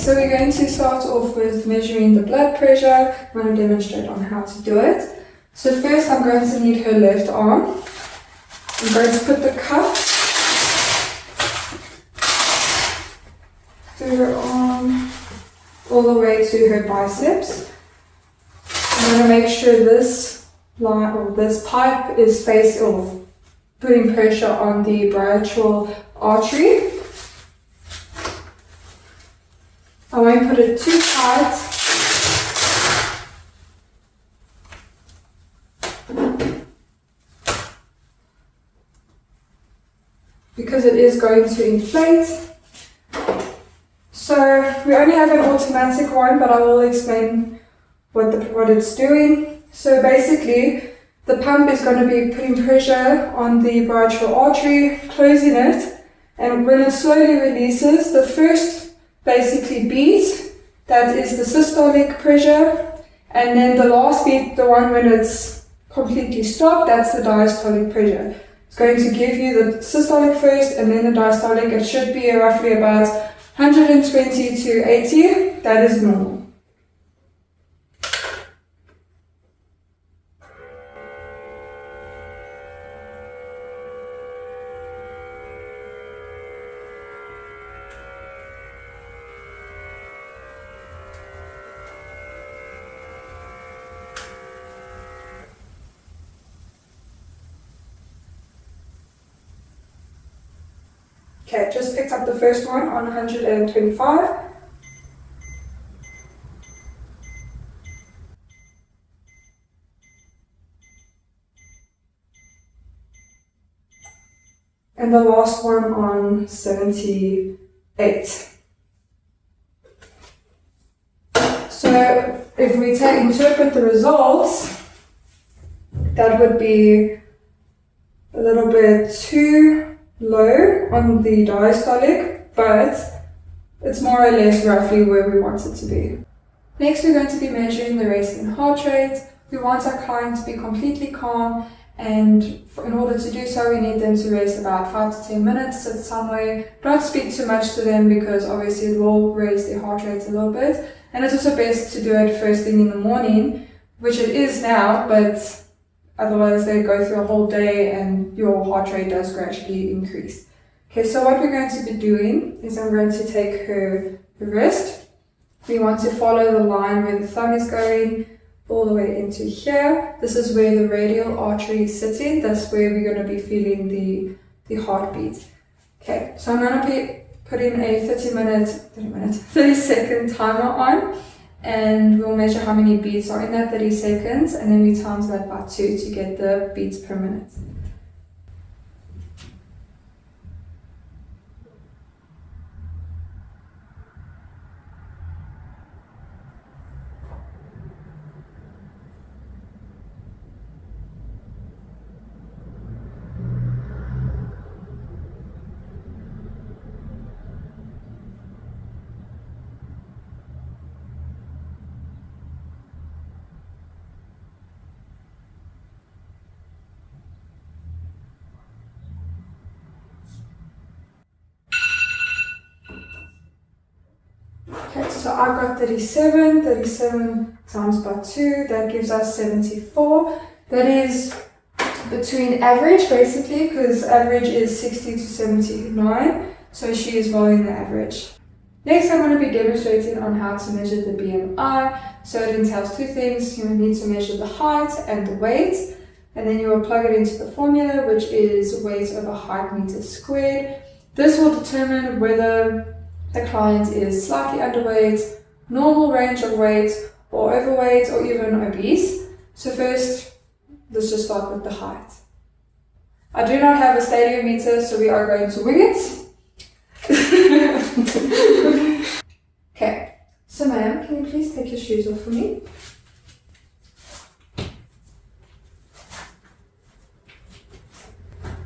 so we're going to start off with measuring the blood pressure. I'm going to demonstrate on how to do it. So first I'm going to need her left arm. I'm going to put the cuff through her arm all the way to her biceps. I'm going to make sure this line or this pipe is facing or putting pressure on the brachial artery. I won't put it too tight. Because it is going to inflate. So we only have an automatic one, but I will explain what it's doing. So basically, the pump is going to be putting pressure on the brachial artery, closing it, and when it slowly releases, the first basically beat, that is the systolic pressure, and then the last beat, the one when it's completely stopped, that's the diastolic pressure. It's going to give you the systolic first and then the diastolic. It should be roughly about 120 to 80, that is normal. Okay, just picked up the first one on 125. And the last one on 78. So if we interpret the results, that would be a little bit too low on the diastolic, but it's more or less roughly where we want it to be. Next, we're going to be measuring the resting heart rate. We want our client to be completely calm, and in order to do so, we need them to rest about 5 to 10 minutes, sit somewhere. Don't speak too much to them because obviously it will raise their heart rate a little bit. And it's also best to do it first thing in the morning, which it is now, but otherwise they go through a whole day and your heart rate does gradually increase. Okay, so what we're going to be doing is I'm going to take her wrist. We want to follow the line where the thumb is going all the way into here. This is where the radial artery is sitting. That's where we're going to be feeling the heartbeat. Okay, so I'm going to be putting a 30 second timer on. And we'll measure how many beats are in that 30 seconds, and then we times that by 2 to get the beats per minute. Okay, so I got 37 times by 2, that gives us 74. That is between average basically, because average is 60 to 79, so she is well in the average. Next, I'm going to be demonstrating on how to measure the BMI. So it entails two things. You need to measure the height and the weight, and then you will plug it into the formula, which is weight over height meters squared. This will determine whether the client is slightly underweight, normal range of weight, or overweight, or even obese. So first, let's just start with the height. I do not have a stadiometer, so we are going to wing it. Okay, so ma'am, can you please take your shoes off for me?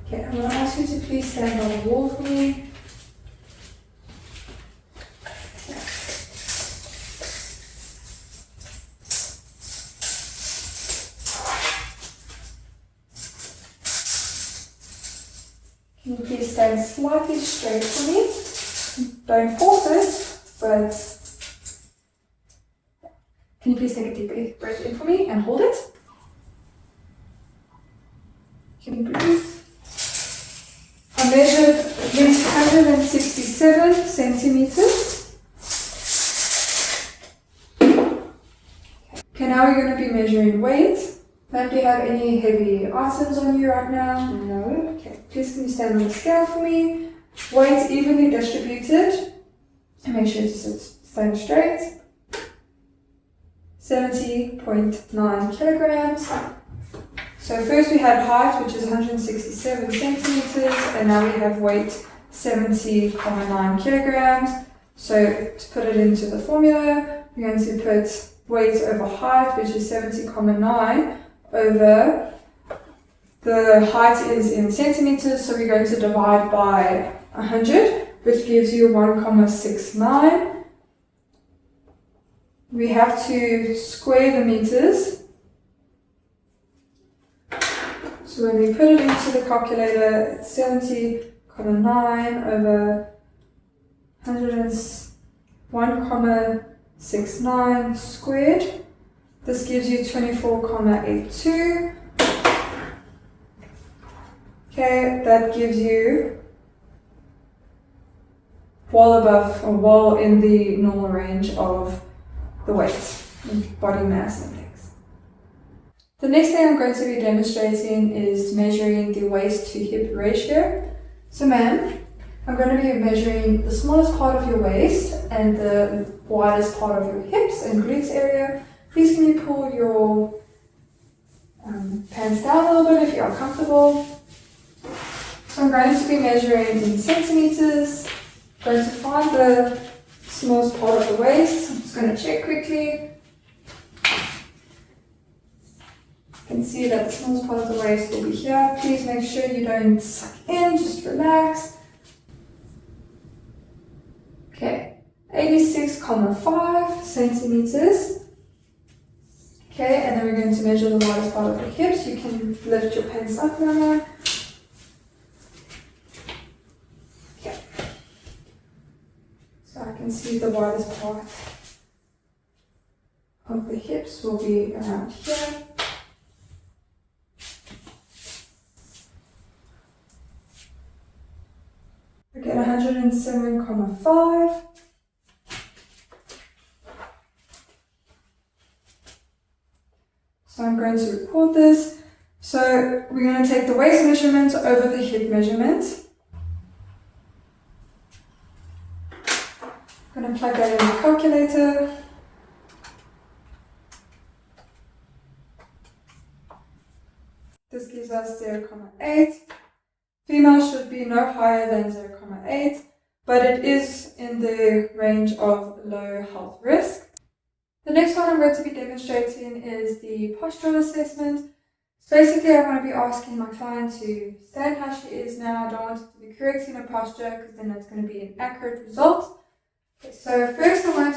Okay, I'm going to ask you to please stand on the wall for me. Can you please stand slightly straight for me? Don't force it, but Can you please take a deep breath in for me and hold it? Can you breathe? I measured at least 167 centimeters. Okay, now we're going to be measuring weight. Ma'am, do you have any heavy items on you right now? No. Okay, please can you stand on the scale for me? Weight evenly distributed. And make sure to stand straight. 70.9 kilograms. So first we had height, which is 167 centimeters, and now we have weight 70.9 kilograms. So to put it into the formula, we're going to put weight over height, which is 70.9 over the height is in centimeters, so we're going to divide by 100, which gives you 1.69. We have to square the meters. So when we put it into the calculator, it's 70.9 over 101.69 squared. This gives you 24.82. Okay, that gives you well above or well in the normal range of the weight and body mass index. The next thing I'm going to be demonstrating is measuring the waist to hip ratio. So ma'am, I'm going to be measuring the smallest part of your waist and the widest part of your hips and glutes area. Please can you pull your pants down a little bit if you are comfortable. So I'm going to be measuring in centimeters. I'm going to find the smallest part of the waist. I'm just going to check quickly. You can see that the smallest part of the waist will be here. Please make sure you don't suck in, just relax. Okay, 86.5 centimeters. Okay, and then we're going to measure the widest part of the hips. You can lift your pants up now. Okay. So I can see the widest part of the hips will be around here. Again, 107.5. So I'm going to record this. So we're going to take the waist measurement over the hip measurement. I'm going to plug that in the calculator. This gives us 0.8. Female should be no higher than 0.8, but it is in the range of low health risk. The next one I'm going to be demonstrating is the postural assessment. So basically I'm going to be asking my client to stand how she is now. I don't want it to be correcting her posture because then that's going to be an accurate result. Okay, so first I'm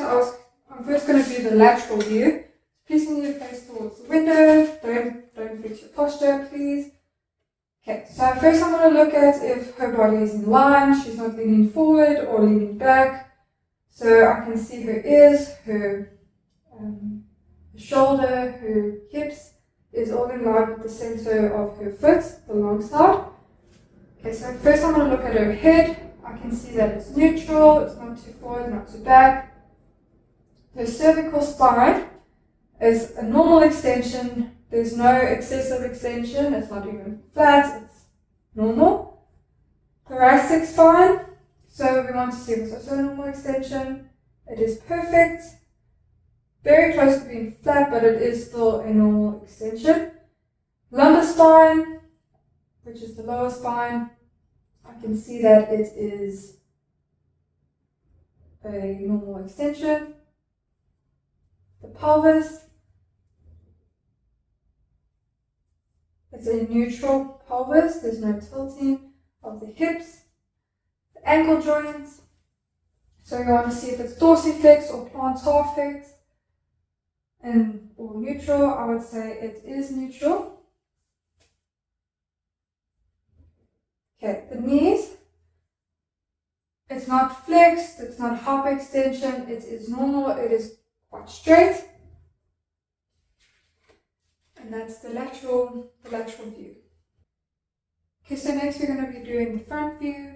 first going to do the lateral view. Placing your face towards the window. Don't fix your posture, please. Okay, so first I'm going to look at if her body is in line, she's not leaning forward or leaning back. So I can see her ears, her shoulder, her hips is all in line with the center of her foot, the long side. Okay, so first I'm going to look at her head. I can see that it's neutral, it's not too forward, not too back. Her cervical spine is a normal extension. There's no excessive extension, it's not even flat, it's normal. Thoracic spine, so we want to see if it's also a normal extension. It is perfect, very close to being flat, but it is still a normal extension. Lumbar spine, which is the lower spine, I can see that it is a normal extension. The pelvis, it's a neutral pelvis, there's no tilting of the hips. The ankle joints, so you want to see if it's dorsiflex or plantar flex, or neutral. I would say it is neutral. Okay, the knees, it's not flexed, it's not hyperextension, it is normal, it is quite straight. and that's the lateral view. Okay, so next we're going to be doing the front view.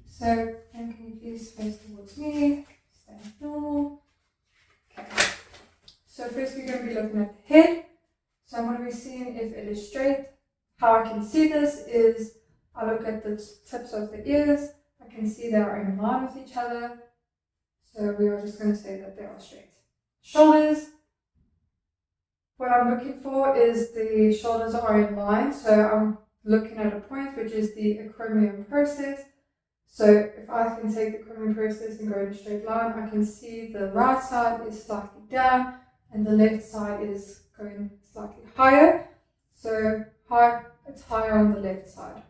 So, and can you please face towards me? Stand normal. Okay. So first we're going to be looking at the head. So I'm going to be seeing if it is straight. How I can see this is I look at the tips of the ears. I can see they are in line with each other. So we are just going to say that they are straight. Shoulders. What I'm looking for is the shoulders are in line. So I'm looking at a point which is the acromion process. So if I can take the acromion process and go in a straight line, I can see the right side is slightly down and the left side is going slightly higher. So it's higher on the left side.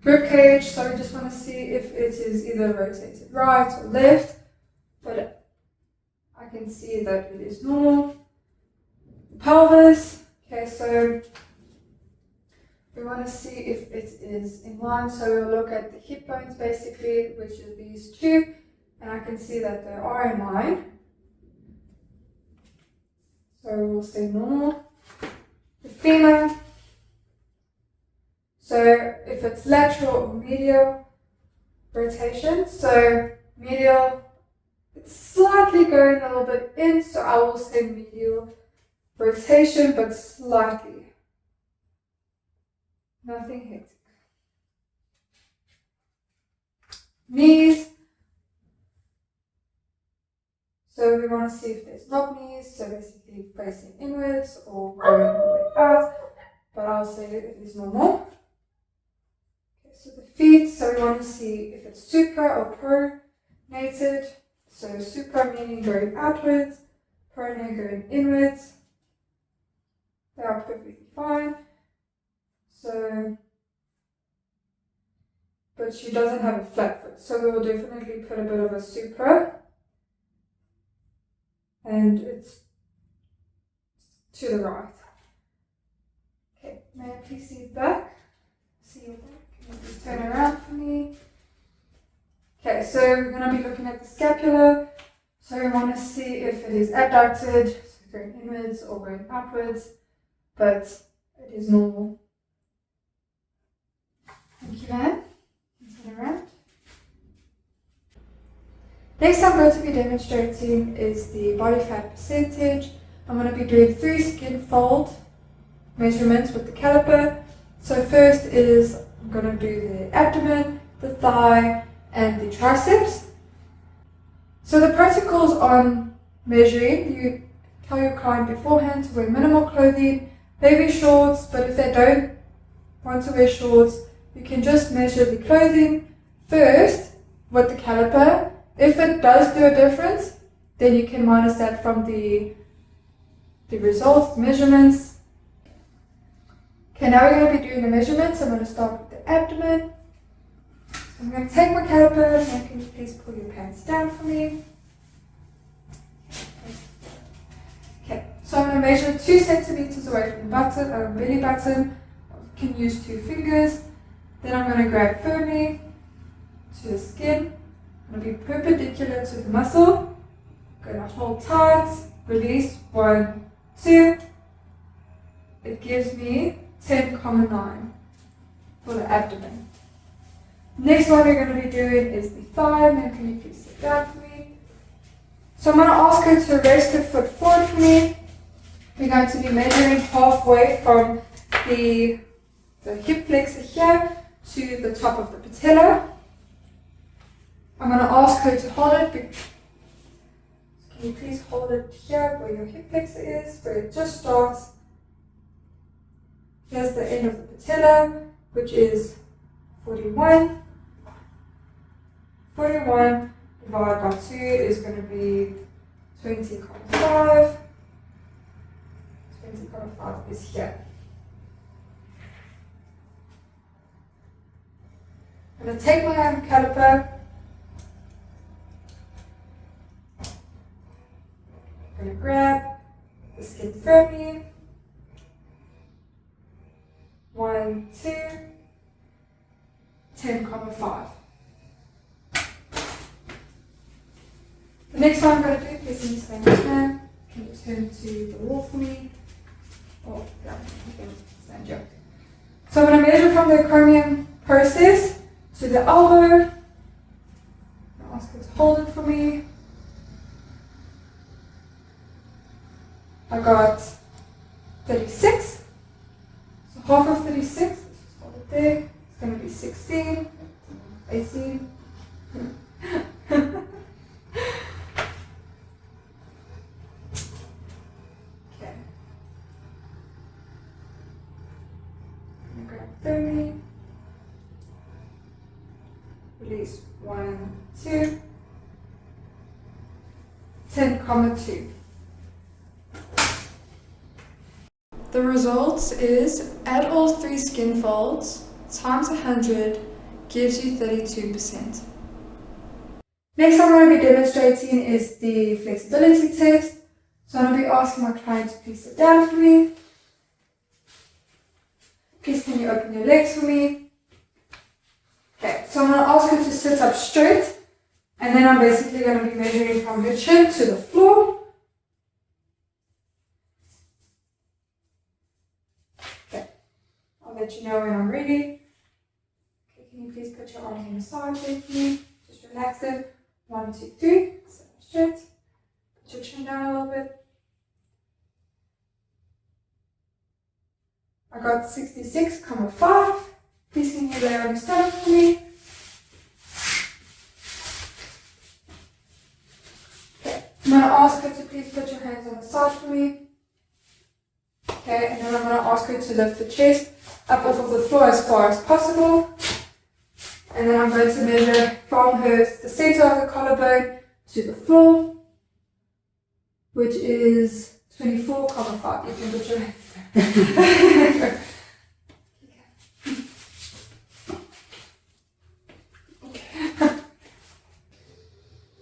Rib cage, so we just want to see if it is either rotated right or left, but I can see that it is normal. Pelvis, okay, so we want to see if it is in line, so we'll look at the hip bones basically, which are these two, and I can see that they are in line. So we'll say normal. The femur, so if it's lateral or medial rotation, so medial, it's slightly going a little bit in, so I will say medial rotation, but slightly. Nothing hectic. Knees. So we want to see if there's knob knees, so basically facing inwards or going all the way out, but I'll say it is normal. Okay, so the feet, so we want to see if it's supra or pronated. So supra meaning going outwards, pronate going inwards. They are perfectly fine. So, but she doesn't have a flat foot, so we will definitely put a bit of a supra. And it's to the right. Okay, may I please see it back? See your back. Can you please turn around for me? Okay, so we're going to be looking at the scapula. So we want to see if it is abducted, so going inwards or going upwards, but it is normal. Thank you, ma'am. Turn around. Next I'm going to be demonstrating is the body fat percentage. I'm going to be doing 3 skin fold measurements with the caliper. So first is I'm going to do the abdomen, the thigh, and the triceps. So the protocols on measuring, you tell your client beforehand to wear minimal clothing, maybe shorts, but if they don't want to wear shorts, you can just measure the clothing first with the caliper. If it does do a difference, then you can minus that from the results, measurements. Okay, now we're going to be doing the measurements. I'm going to start with the abdomen. So I'm going to take my caliper, and can you please pull your pants down for me? Okay, so I'm going to measure 2 centimeters away from the button, belly button. You can use 2 fingers. Then I'm going to grab firmly to the skin. I'm going to be perpendicular to the muscle. I'm going to hold tight, release, 1, 2. It gives me 10,9 for the abdomen. Next one we're going to be doing is the thigh. Now can you please sit down for me? So I'm going to ask her to rest her foot forward for me. We're going to be measuring halfway from the hip flexor here to the top of the patella. I'm going to ask her to hold it. Can you please hold it here where your hip flexor is, where it just starts. Here's the end of the patella, which is 41. 41 divided by 2 is going to be 20,5. 20,5 is here. I'm going to take my caliper. I'm going to grab the skin firmly. 1, 2, 10,5. The next one I'm going to do is in the same time. Can you turn to the wall for me? Oh, yeah, you can stand here. So I'm going to measure from the acromion process to the elbow. I'll ask her to hold it for me. I got 36. So half of 36, let's just hold it there. It's going to be 16, 18. Okay. Grab 30. Release 1, 2. 10,2. The results is add all 3 skin folds times 100 gives you 32%. Next I'm going to be demonstrating is the flexibility test. So I'm going to be asking my client to please sit down for me. Please can you open your legs for me? Okay, so I'm going to ask her to sit up straight, and then I'm basically going to be measuring from her chin to the floor. I'll let you know when I'm ready. Okay, can you please put your arms on the side with me? Just relax it. 1, 2, 3. Sit up straight. Put your chin down a little bit. I got 66,5. Please can you lay on your stomach for me? Okay, I'm going to ask her to please put your hands on the side for me. Okay, and then I'm going to ask her to lift the chest up off of the floor as far as possible. And then I'm going to measure from the center of the collarbone to the floor, which is 24,5. You can put your hands there.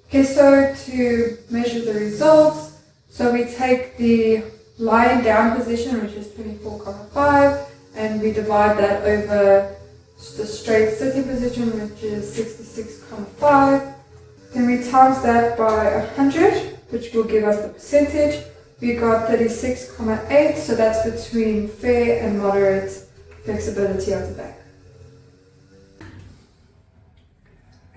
Okay, so to measure the results, so we take the lying down position, which is 24,5, and we divide that over the straight sitting position, which is 66,5. Then we times that by 100, which will give us the percentage. We got 36,8, so that's between fair and moderate flexibility of the back.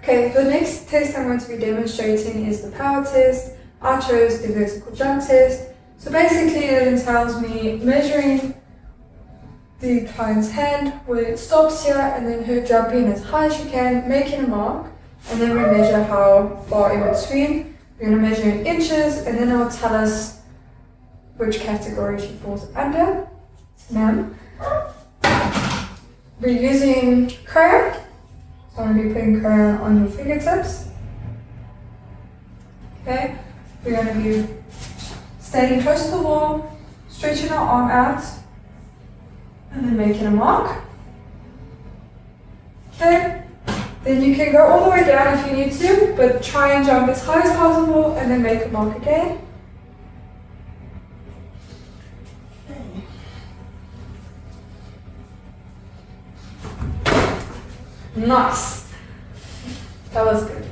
Okay, the next test I'm going to be demonstrating is the power test. I chose the vertical jump test. So basically it entails me measuring the client's hand where it stops here, and then her jumping as high as she can, making a mark, and then we measure how far in between. We're going to measure in inches, and then it'll tell us which category she falls under. Ma'am. We're using crayon, so I'm going to be putting crayon on your fingertips. Okay, we're going to be standing close to the wall, stretching our arm out, and then making a mark. Okay, then you can go all the way down if you need to, but try and jump as high as possible and then make a mark again. Nice. That was good.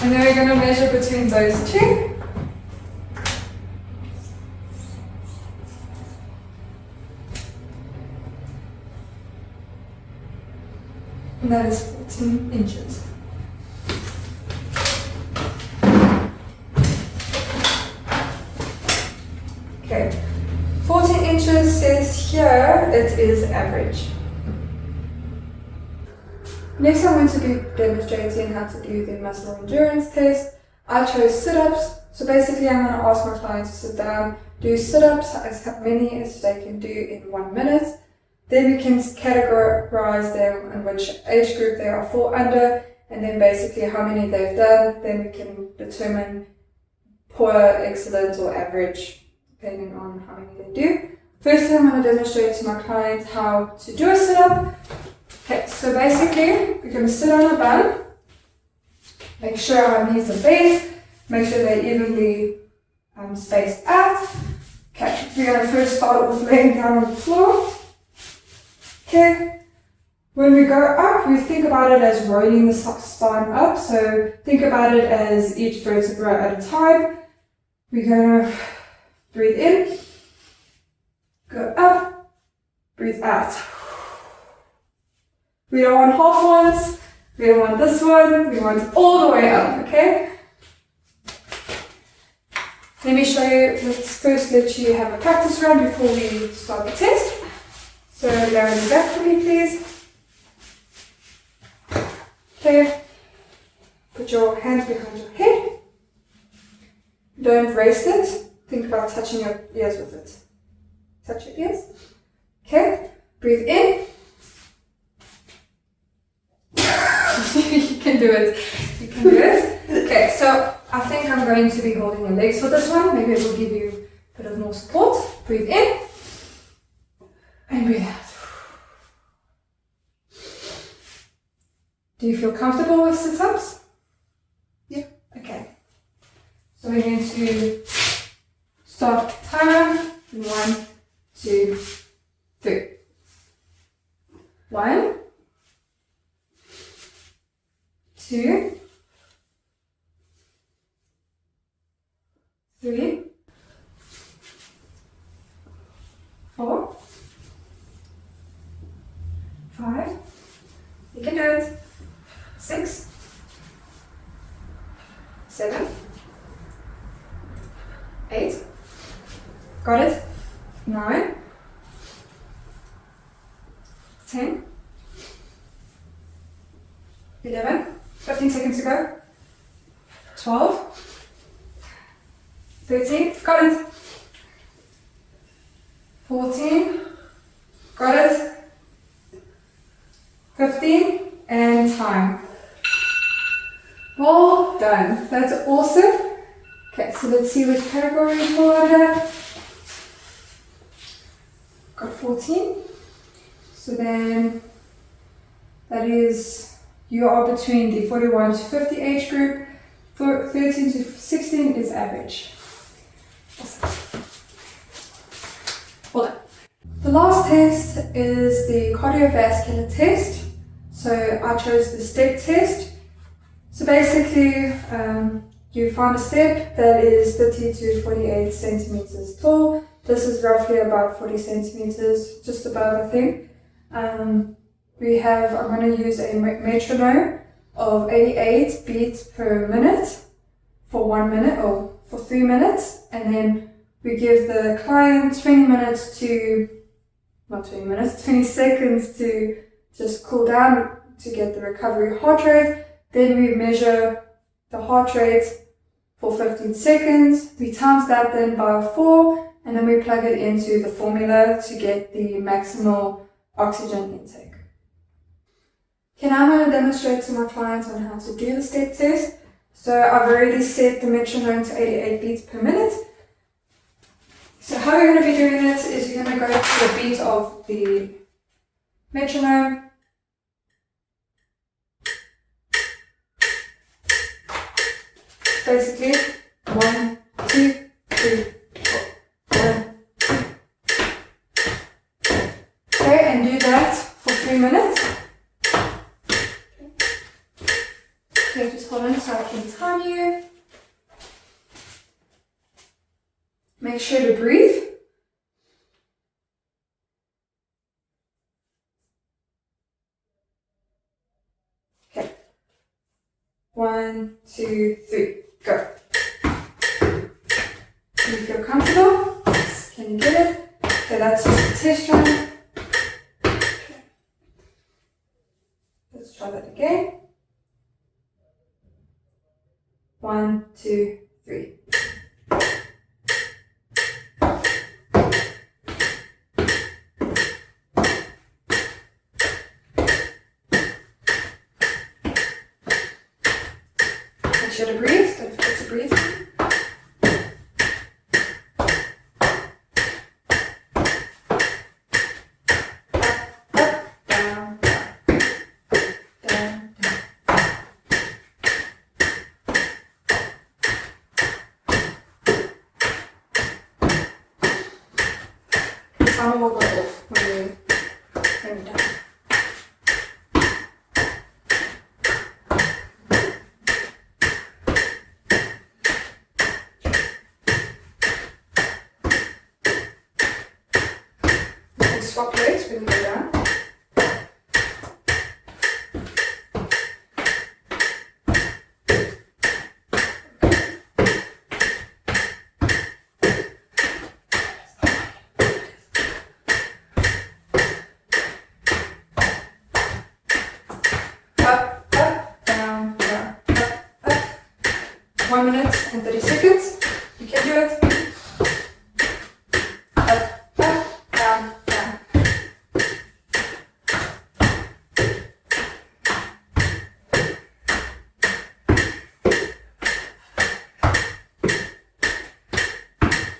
And then we're going to measure between those two. And that is 14 inches. Okay, 14 inches says here it is average. Next I'm going to be demonstrating how to do the muscle endurance test. I chose sit-ups. So basically I'm going to ask my client to sit down, do sit-ups as many as they can do in 1 minute. Then we can categorize them in which age group they are fall under, and then basically how many they've done. Then we can determine poor, excellent or average depending on how many they do. Firstly I'm going to demonstrate to my client how to do a sit-up. Okay, so basically we're going to sit on a bun, make sure our knees are bent, make sure they're evenly spaced out. Okay, we're going to first start with laying down on the floor. Okay, when we go up, we think about it as rolling the spine up, so think about it as each vertebra at a time. We're gonna breathe in, go up, breathe out. We don't want half ones, we don't want this one, we want all the way up, okay? Let me show you, let's first let you have a practice run before we start the test. So lower the back for me, please. Okay, put your hands behind your head. Don't rest it, think about touching your ears with it. Touch your ears. Okay, breathe in. You can do it. You can do it. Okay, so I think I'm going to be holding your legs for this one. Maybe it will give you a bit of more support. Breathe in and breathe out. Do you feel comfortable with sit-ups? Yeah. Okay. So we're going to start timer. 1, 2, 3. 1, 2, 3, 4, 5. You can do it. 6, 7, 8. Got it. 9, 10, 11, 15 seconds to go. 12, 13, got it. 14, got it. 15, and time. Well done. That's awesome. Okay, so let's see which category you fall under. Got 14. So then that is, you are between the 41 to 50 age group. 13 to 16 is average. Awesome. Well done. The last test is the cardiovascular test. So I chose the step test. So basically, you find a step that is 30 to 48 centimeters tall. This is roughly about 40 centimeters, just above, I think. I'm going to use a metronome of 88 beats per minute for 1 minute or for 3 minutes. And then we give the client 20 seconds to just cool down to get the recovery heart rate. Then we measure the heart rate for 15 seconds. We times that then by 4, and then we plug it into the formula to get the maximal oxygen intake. Okay, now I'm going to demonstrate to my clients on how to do the step test. So I've already set the metronome to 88 beats per minute. So how you're going to be doing it is you're going to go to the beat of the metronome. Basically, 1, 2, 3, 4. 1, 2. Okay, and do that for 3 minutes. Okay, just hold on so I can time you. Make sure to breathe. Okay. 1, 2, 3. Go. Do you feel comfortable? Yes. Can you get it? Okay, that's just a test run. Okay. Let's try that again. 1, 2, 3. Make sure to breathe. Don't forget to breathe. The timer will go off when you're done. swap legs when you go down. Up, up, down, down, up, up. 1 minute and 30 seconds. You can do it.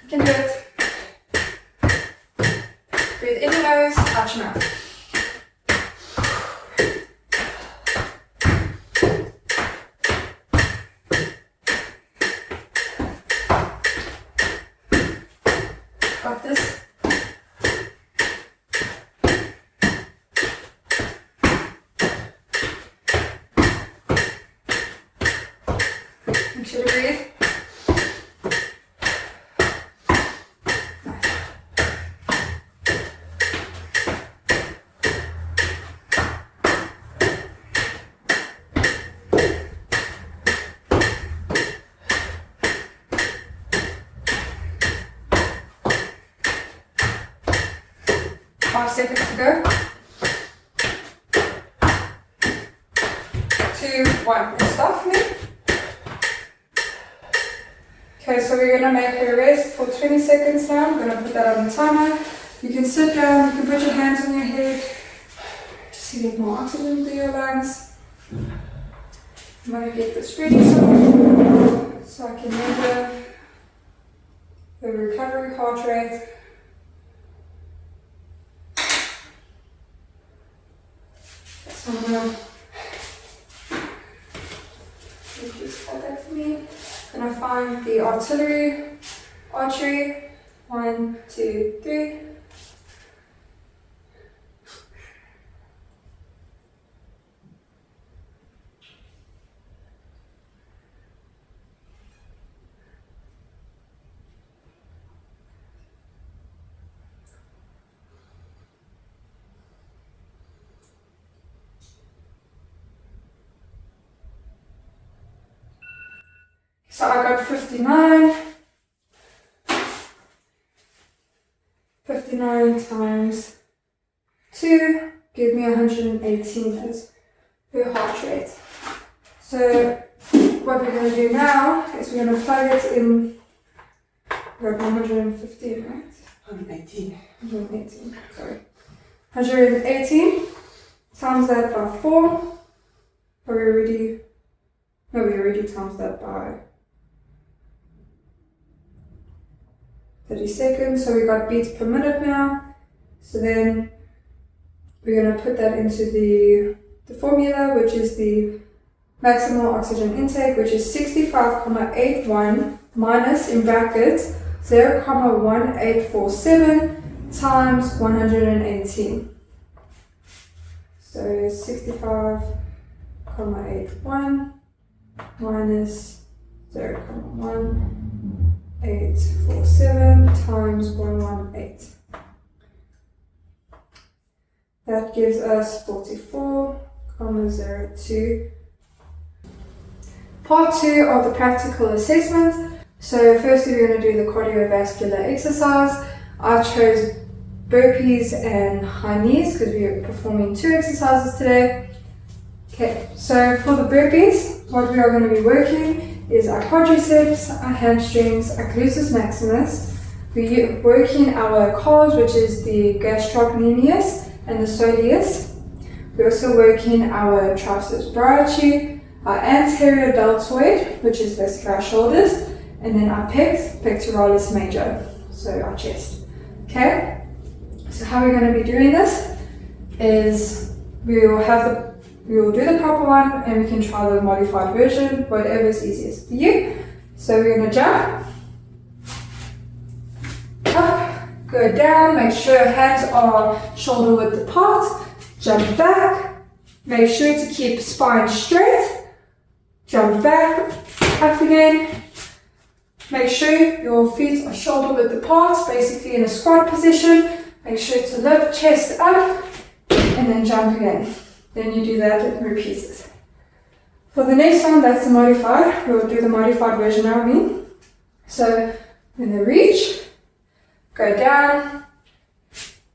You can do it. Breathe in your nose, out your mouth. Got this. Make sure to breathe. Five seconds to go. 2, 1. And stop for me. Okay, so we're going to make a rest for 20 seconds now. I'm going to put that on the timer. You can sit down, you can put your hands on your head just to get more oxygen to your lungs. I'm going to get this ready so I can measure the recovery heart rate. So I'm going to just hold that for me. I'm going to find the artery. 1, 2, 3. So I got 59. 59 times 2 give me 118 as her heart rate. So what we're going to do now is we're going to plug it in. We're at 115, right? 118. 118, sorry. 118 times that by 4. We already times that by 30 seconds, so we got beats per minute now. So then we're going to put that into the formula, which is the maximal oxygen intake, which is 65,81 minus, in brackets, 0,1847 times 118. So 65,81 minus 0,1847 times 118. That gives us 44,02. Part 2 of the practical assessment. So firstly we're going to do the cardiovascular exercise. I chose burpees and high knees because we're performing 2 exercises today. Okay, so for the burpees, what we are going to be working is our quadriceps, our hamstrings, our gluteus maximus. We're working our calves, which is the gastrocnemius and the soleus. We're also working our triceps brachii, our anterior deltoid, which is basically our shoulders, and then our pectoralis major, so our chest. Okay, so how we're going to be doing this is we will do the proper one and we can try the modified version, whatever is easiest for you. So we're going to jump, up, go down, make sure your hands are shoulder width apart, jump back, make sure to keep spine straight, jump back, up again, make sure your feet are shoulder width apart, basically in a squat position. Make sure to lift chest up and then jump again. Then you do that and repeat it. For the next one, that's the modified. We'll do the modified version now, So when they reach, go down,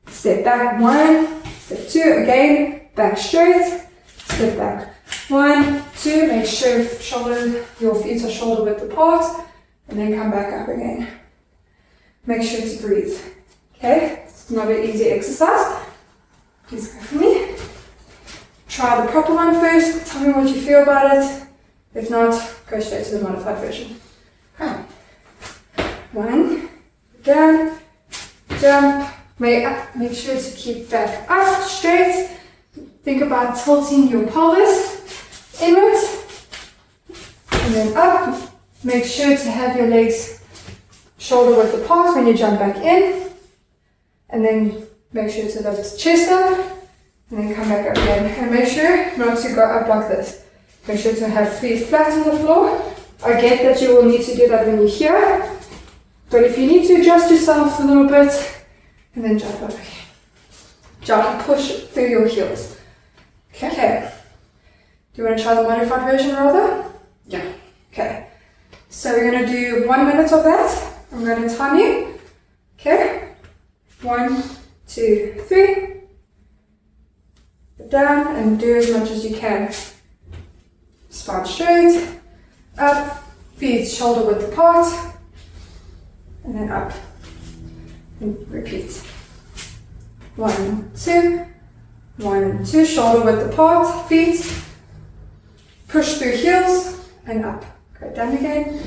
step back 1, step 2, again, back straight, step back 1, 2, make sure your feet are shoulder width apart, and then come back up again. Make sure to breathe. Okay, it's not an easy exercise. Please go for me. Try the proper one first, tell me what you feel about it. If not, go straight to the modified version. 1, down, jump, make sure to keep back up, straight. Think about tilting your pelvis inwards, and then up. Make sure to have your legs shoulder width apart when you jump back in, and then make sure to lift chest up, and then come back up again. And make sure not to go up like this. Make sure to have feet flat on the floor. I get that you will need to do that when you're here, but if you need to adjust yourself a little bit, and then jump up again. Jump, push through your heels. Okay. Do you want to try the modified version rather? Yeah. Okay. So we're going to do 1 minute of that. I'm going to time you. Okay. 1, 2, 3. Down and do as much as you can. Spine straight. Up. Feet shoulder width apart. And then up. And repeat. 1, 2. 1, 2. Shoulder width apart. Feet. Push through heels and up. Go down again.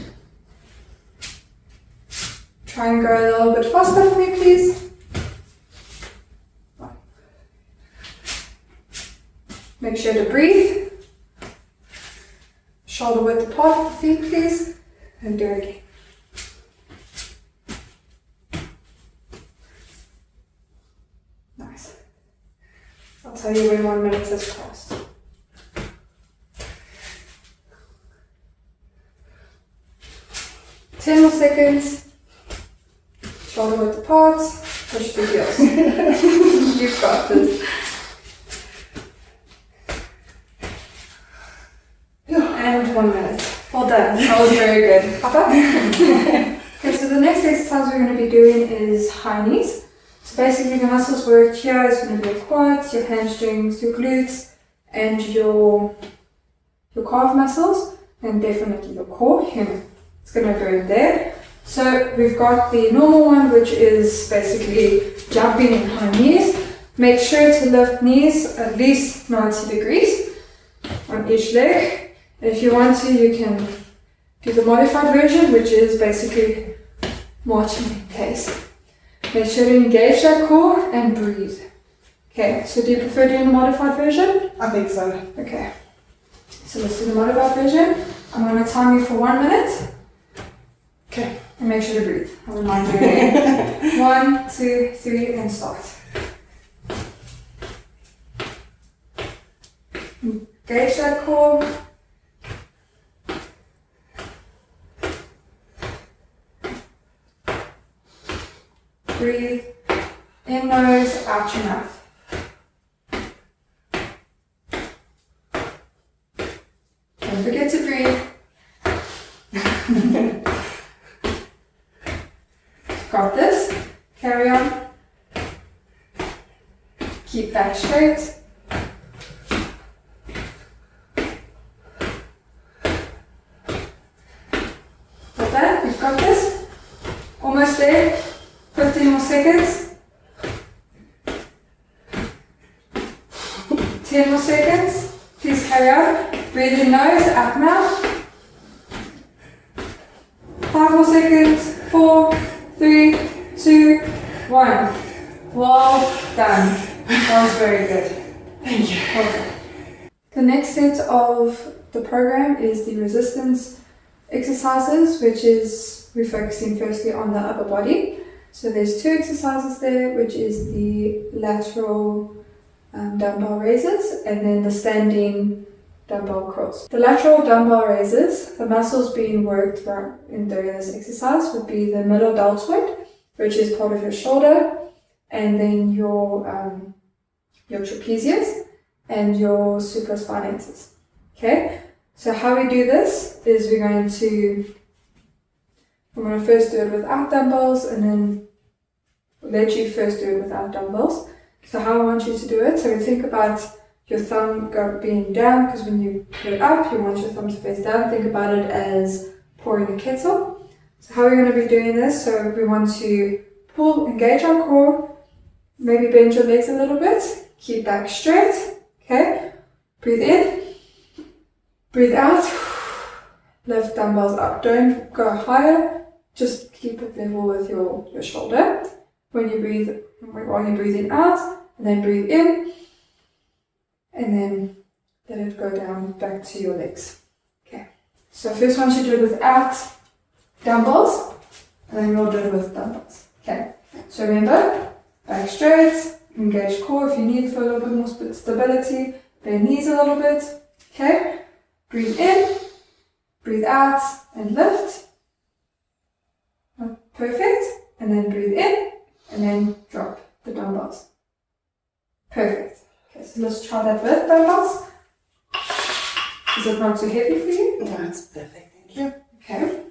Try and go a little bit faster for me, please. Make sure to breathe. Shoulder width apart for feet, please. And do it again. Nice. I'll tell you when 1 minute has passed. Ten more seconds. Shoulder width apart. Push through heels. You've got this. And 1 minute. Well done. That was very good. Upper. Okay, so the next exercise we're going to be doing is high knees. So basically the muscles work here is going to be your quads, your hamstrings, your glutes, and your calf muscles, and definitely your core. It's going to go in there. So we've got the normal one, which is basically jumping in high knees. Make sure to lift knees at least 90 degrees on each leg. If you want to, you can do the modified version, which is basically marching pace. Make sure to engage that core and breathe. Okay, so do you prefer doing the modified version? I think so. Okay, so let's do the modified version. I'm going to time you for 1 minute. Okay, and make sure to breathe. I'll remind you again. 1, 2, 3, and start. Engage that core. Breathe in nose, out your mouth. Don't forget to breathe. Got this. Carry on. Keep back straight. Got that? You've got this. Almost there. 15 more seconds. 10 more seconds. Please carry on. Breathe in nose, out mouth. 5 more seconds. 4, 3, 2, 1. Well done. That was very good. Thank you. Well done. The next set of the program is the resistance exercises, which is we're focusing firstly on the upper body. So there's 2 exercises there, which is the lateral dumbbell raises and then the standing dumbbell curls. The lateral dumbbell raises, the muscles being worked during this exercise would be the middle deltoid, which is part of your shoulder, and then your trapezius and your supraspinatus. Okay, so how we do this is I'm going to first do it without dumbbells and then let you first do it without dumbbells. So how I want you to do it, so think about your thumb being down, because when you put it up, you want your thumb to face down. Think about it as pouring a kettle. So how we're going to be doing this, so we want to pull, engage our core, maybe bend your legs a little bit, keep back straight, okay? Breathe in, breathe out, lift dumbbells up. Don't go higher, just keep it level with your shoulder. While you're breathing out, and then breathe in, and then let it go down back to your legs. Okay, so first one should do it without dumbbells, and then we'll do it with dumbbells. Okay, so remember, back straight, engage core if you need for a little bit more stability, bend knees a little bit. Okay, breathe in, breathe out, and lift. Perfect, and then breathe in, and then drop the dumbbells. Perfect. Okay, so let's try that with dumbbells. Is it not too heavy for you? No, it's perfect, thank you. Okay.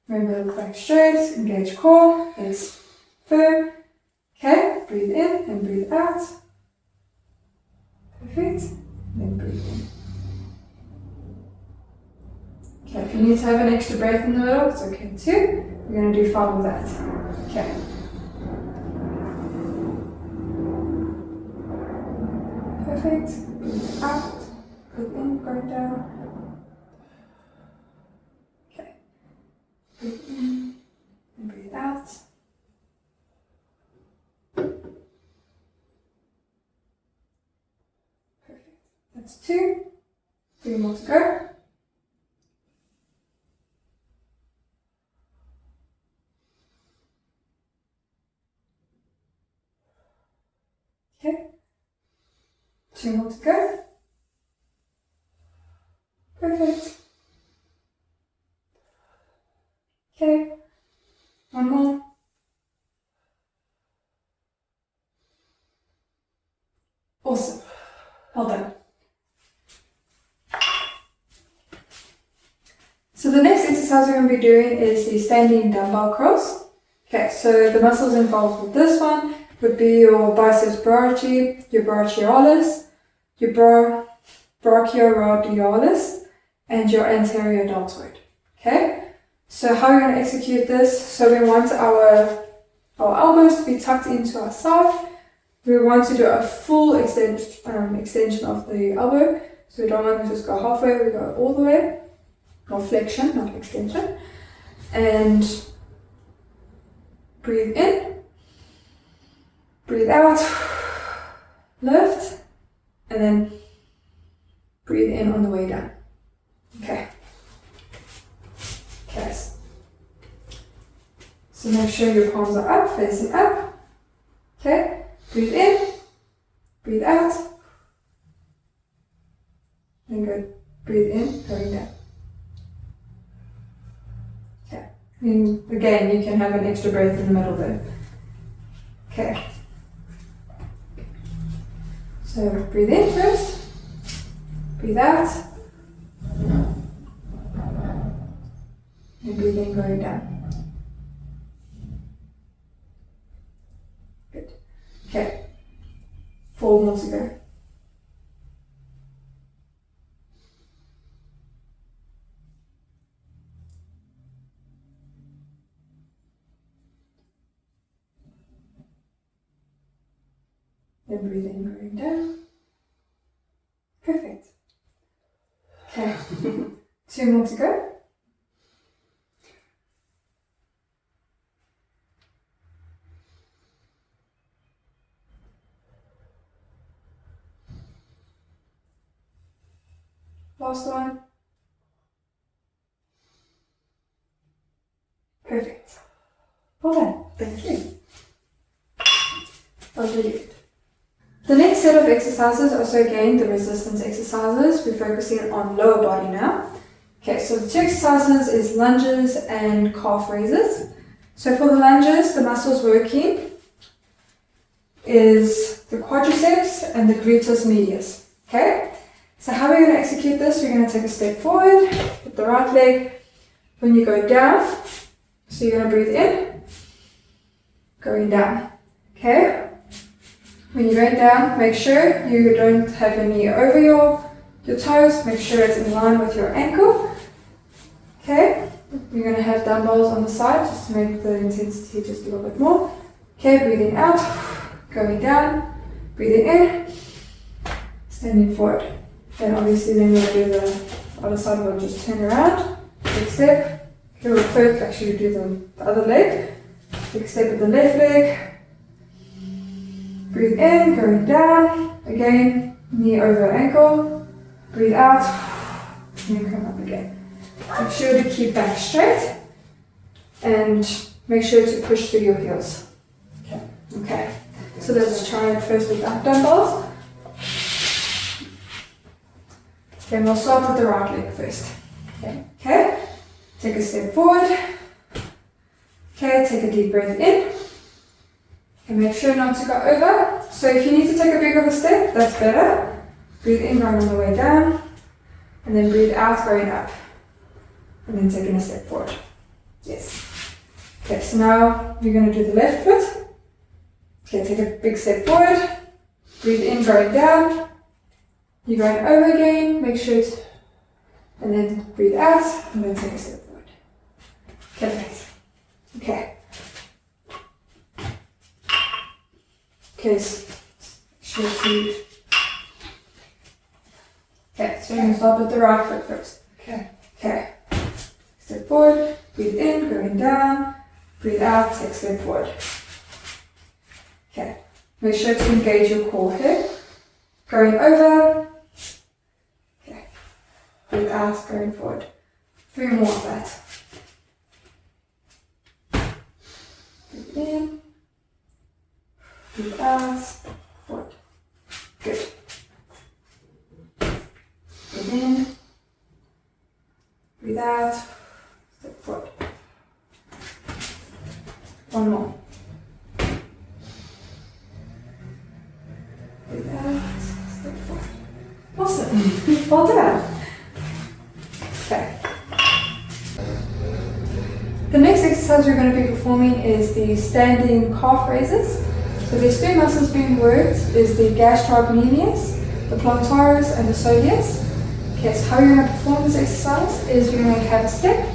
Remember, back straight, engage core, legs firm. Okay, breathe in and breathe out. Perfect. Then breathe in. Okay, if you need to have an extra breath in the middle, it's okay too. We're going to do 5 of that. Okay. Perfect. Breathe out. Breathe in, going down. Okay. Breathe in and breathe out. Perfect. That's 2. 3 more to go. Okay. 2 more to go. Perfect. Okay. 1 more. Awesome. Well done. So the next exercise we're going to be doing is the standing dumbbell curls. Okay, so the muscles involved with this one would be your biceps brachii, your brachialis, your brachioradialis, and your anterior deltoid. Okay, so how we're going to execute this, so we want our elbows to be tucked into our side. We want to do a full extension of the elbow, so we don't want to just go halfway, we go all the way, or flexion, not extension, and breathe in, breathe out, lift, and then breathe in on the way down. Okay. Okay. So make sure your palms are up, facing up. Okay. Breathe in, breathe out, and good. Breathe in, going down. Okay. And again, you can have an extra breath in the middle there. Okay. So breathe in first, breathe out, and breathe in, going down. Good. Okay. 4 more to go. Then breathe in, going down. Perfect. Okay. 2 more to go. Last one. Perfect. Well done. Thank you. That was really good. The next set of exercises are also again the resistance exercises. We're focusing on lower body now. Okay, so the 2 exercises is lunges and calf raises. So for the lunges, the muscles working is the quadriceps and the gluteus medius. Okay? So how we're going to execute this, we're going to take a step forward with the right leg. When you go down, so you're going to breathe in, going down. Okay? When you're going down, make sure you don't have your knee over your toes. Make sure it's in line with your ankle. Okay? You're going to have dumbbells on the side just to make the intensity just a little bit more. Okay, breathing out, going down, breathing in, standing forward. And obviously then we'll do the other side, we'll just turn around, big step. Okay, we'll first actually do the other leg. Big step with the left leg. Breathe in, going down, again, knee over ankle. Breathe out, and then come up again. Make sure to keep back straight and make sure to push through your heels. Okay, so let's try it first without dumbbells. Then we'll start with the right leg first. Okay, take a step forward. Okay, take a deep breath in. And make sure not to go over. So if you need to take a bigger of a step, that's better. Breathe in, going on the way down. And then breathe out, going up. And then taking a step forward. Yes. Okay, so now you're going to do the left foot. Okay, take a big step forward. Breathe in, going down. You're going over again. Make sure it's... And then breathe out. And then take a step forward. Perfect. Okay. Okay, sure to... Okay, so we're going to start with the right foot first. Okay. Step forward, breathe in, going down, breathe out, take step forward. Okay, make sure to engage your core here. Going over. Okay, breathe out, going forward. 3 more of that. Breathe in, breathe out, forward. Good. Breathe in, breathe out, step forward. 1 more. Breathe out, step forward. Awesome. Well done. Okay. The next exercise we're going to be performing is the standing calf raises. So there's 3 muscles being worked, is the gastrocnemius, the plantaris, and the soleus. Okay, so how you're going to perform this exercise is we're going to have a step.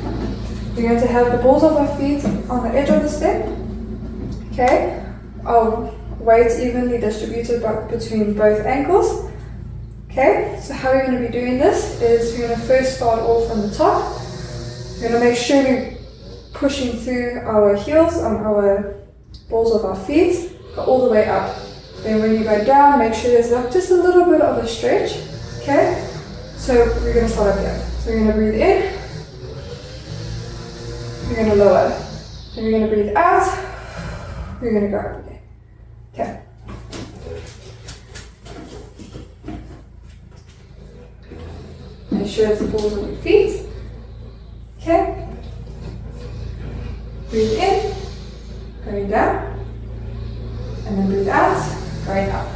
We're going to have the balls of our feet on the edge of the step. Okay, our weight evenly distributed between both ankles. Okay, so how we're going to be doing this is we're going to first start off from the top. We're going to make sure we're pushing through our heels on our balls of our feet, go all the way up. Then when you go down, make sure there's like just a little bit of a stretch. Okay, so we're going to start up here. So we're going to breathe in, we're going to lower, then we're going to breathe out, we're going to go up again. Okay. Make sure it's the balls of your feet. Okay. Breathe in, going down, and then breathe out, going up.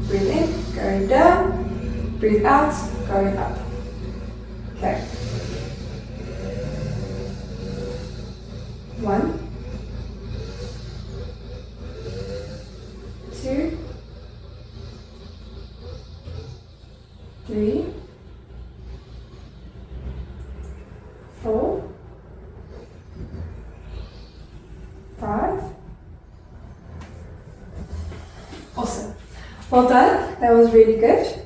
Breathe in, going down, breathe out, going up. Okay. 1, 2, 3, 4, 5. Awesome. Well done. That was really good.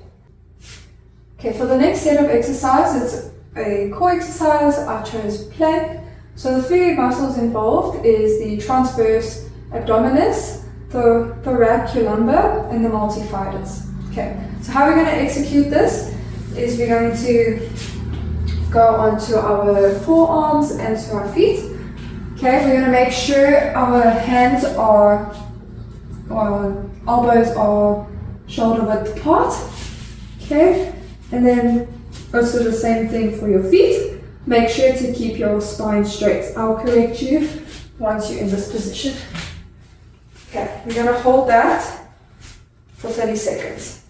Okay, for the next set of exercise, it's a core exercise. I chose plank. So the 3 muscles involved is the transverse abdominis, the thoracolumbar, and the multifidus. Okay, so how we're going to execute this is we're going to go onto our forearms and to our feet. Okay, we're going to make sure our hands are, our elbows are shoulder width apart. Okay, and then also the same thing for your feet. Make sure to keep your spine straight. I'll correct you once you're in this position. Okay, we're going to hold that for 30 seconds.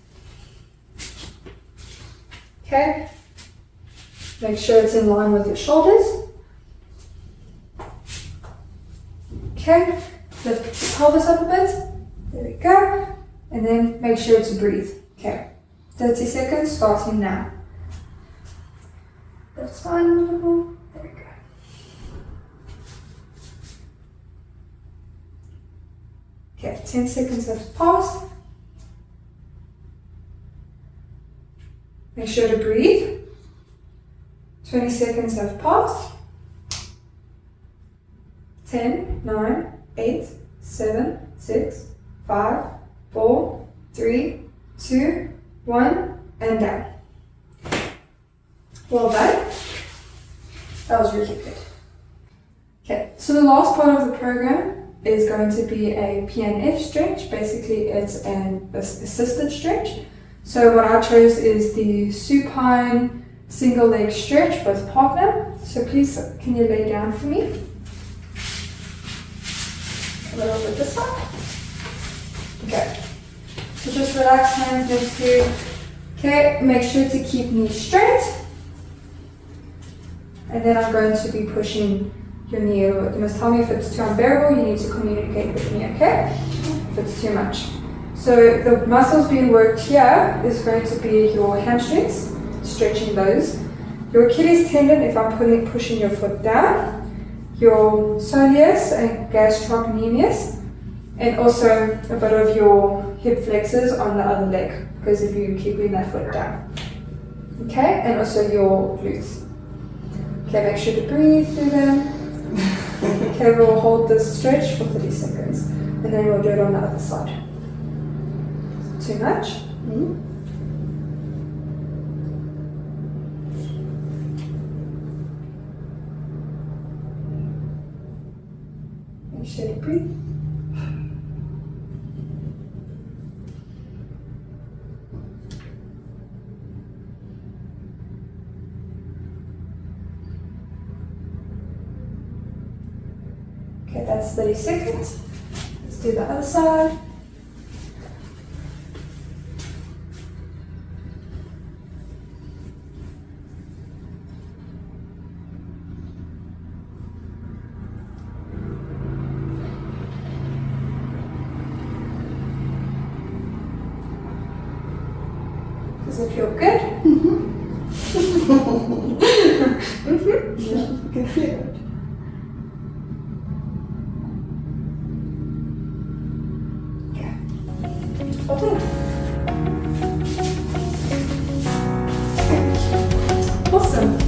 Okay, make sure it's in line with your shoulders. Okay, lift the pelvis up a bit. There we go. And then make sure to breathe. Okay, 30 seconds starting now. That's fine a little more. There we go. Okay, 10 seconds have passed. Make sure to breathe. 20 seconds have passed. 10, 9, 8, 7, 6, 5, 4, 3, 2, 1, and down. Well done. That was really good. Okay, so the last part of the program is going to be a PNF stretch. Basically, it's an assisted stretch. So what I chose is the supine single leg stretch with partner. So please, can you lay down for me? A little bit this side. Okay. So just relax, hands next to you. Okay, make sure to keep knees straight. And then I'm going to be pushing your knee a little bit. You must tell me if it's too unbearable, you need to communicate with me, okay? If it's too much. So the muscles being worked here is going to be your hamstrings, stretching those. Your Achilles tendon, if I'm pushing your foot down. Your soleus and gastrocnemius, and also a bit of your hip flexors on the other leg, because if you keeping that foot down. Okay, and also your glutes. Okay, make sure to breathe through them. Okay, we'll hold this stretch for 30 seconds, and then we'll do it on the other side. Too much? Make sure to breathe. Okay, that's 30 seconds. Let's do the other side. Does it feel good? Yeah, I can feel it. Awesome.